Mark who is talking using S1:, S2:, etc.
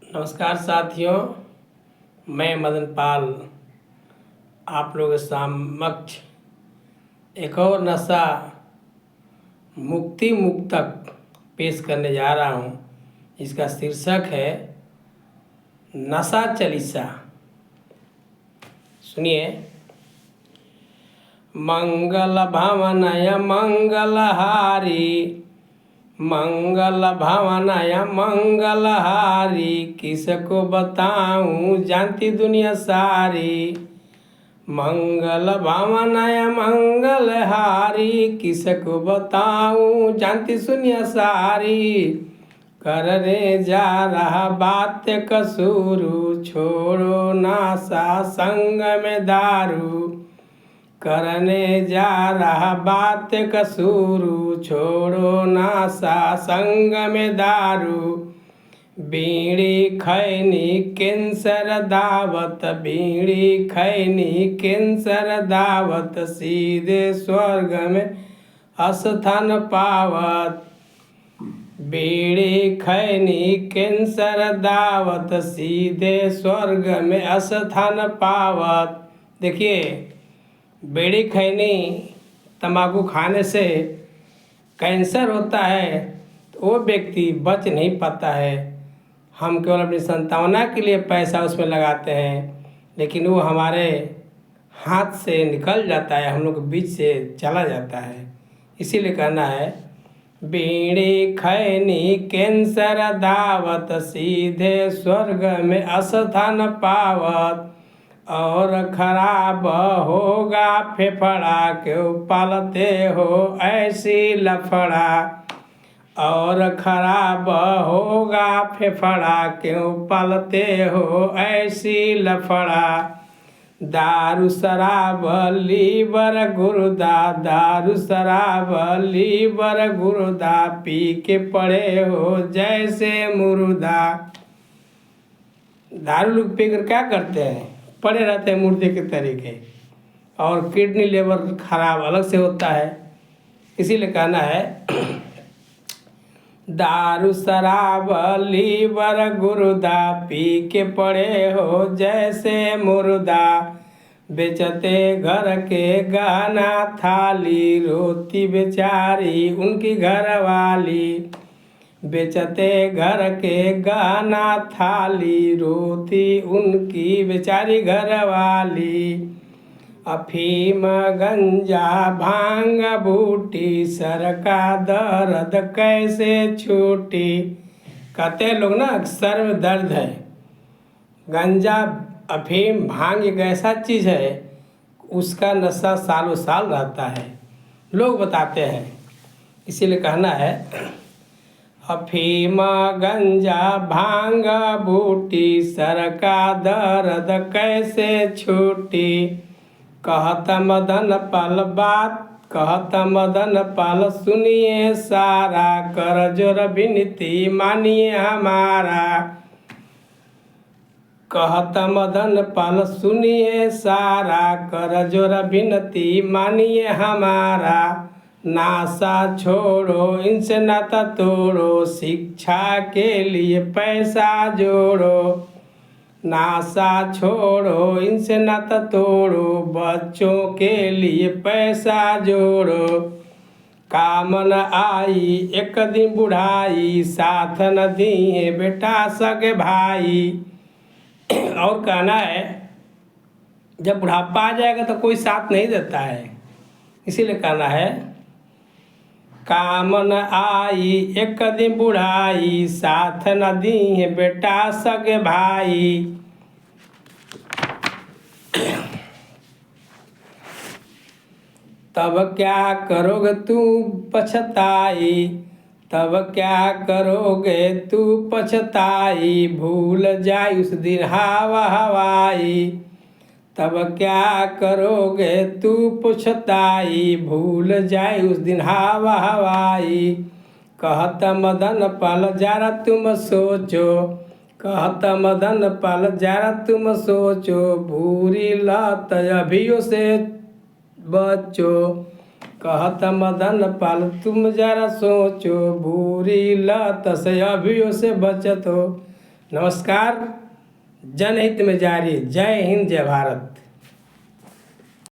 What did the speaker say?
S1: नमस्कार साथियों, मैं मदन पाल आप लोगों के समक्ष एक और नशा मुक्ति मुक्तक पेश करने जा रहा हूँ। इसका शीर्षक है नशा चालीसा। सुनिए। मंगल भवनय मंगलहारी, मंगल भवनय मंगलहारी, किसको बताऊं जानती दुनिया सारी। मंगल भवनय मंगलहारी, किसको बताऊं जानती दुनिया सारी। करने जा रहा बात कसूरू, छोड़ो नासा संग में दारू। करने जा रहा बात कसूरू, छोड़ो नासा संग में दारू। बीड़ी खैनी कैंसर दावत, बीड़ी खैनी कैंसर दावत, सीधे स्वर्ग में स्थान पावत। बीड़ी खैनी कैंसर दावत, सीधे स्वर्ग में स्थान पावत। देखिए, बीड़ी खैनी तंबाकू खाने से कैंसर होता है तो वो व्यक्ति बच नहीं पाता है। हम केवल अपनी संतावना के लिए पैसा उसमें लगाते हैं, लेकिन वो हमारे हाथ से निकल जाता है, हम लोग के बीच से चला जाता है। इसीलिए कहना है, बीड़ी खैनी कैंसर दावत, सीधे स्वर्ग में स्थान पावत। और खराब होगा फेफड़ा, क्यों पालते हो ऐसी लफड़ा। और खराब होगा फेफड़ा, क्यों पालते हो ऐसी लफड़ा। दारू शराब लीवर गुर्दा, दारू शराब लीवर गुर्दा, पी के पड़े हो जैसे मुर्दा। दारू लोग पीकर क्या करते हैं, पड़े रहते हैं मुर्दे के तरीके, और किडनी लेवल खराब अलग से होता है। इसीलिए कहना है, दारू शराब लीवर गुर्दा, पी के पड़े हो जैसे मुर्दा। बेचते घर के गहना थाली, रोती बेचारी उनकी घरवाली। बेचते घर के गहना थाली, रोती उनकी बेचारी घरवाली। अफीम गंजा भांग बूटी, सर का दर्द कैसे छूटी। कहते लोग ना, सर में दर्द है। गंजा अफीम भांग एक ऐसा चीज़ है, उसका नशा सालों साल रहता है, लोग बताते हैं। इसीलिए कहना है, अफीम गंजा भांग बूटी, सर का दर्द कैसे छूटी। कहत मदन पाल बात, कहत मदन पाल सुनिए सारा, कर जोर विनती मानिए हमारा। कहत मदन पाल सुनिए सारा, कर जोर विनती मानिए हमारा। नासा छोड़ो इनसे नाता तोड़ो, शिक्षा के लिए पैसा जोड़ो। नासा छोड़ो इनसे नाता तोड़ो, बच्चों के लिए पैसा जोड़ो। काम न आई एक दिन बुढ़ाई, साथ न दिए बेटा सगे भाई। और कहना है, जब बुढ़ापा आ जाएगा तो कोई साथ नहीं देता है। इसीलिए कहना है, काम न आई एक दिन बुढ़ाई, साथ न दी बेटा सगे भाई। तब क्या करोगे तू पछताई, तब क्या करोगे तू पछताई। भूल जाई उस दिन हवा हवाई, तब क्या करोगे तू पछताई। भूल जाए उस दिन हवा हवाई। कहत मदन पाल जरा तुम सोचो, कहत मदन पाल जरा तुम सोचो। बुरी लत अभियो से बचो, कहत मदन पाल तुम जरा सोचो। बुरी लत से अभियो से बचतो, नमस्कार। जनहित में जारी। जय हिंद, जय भारत।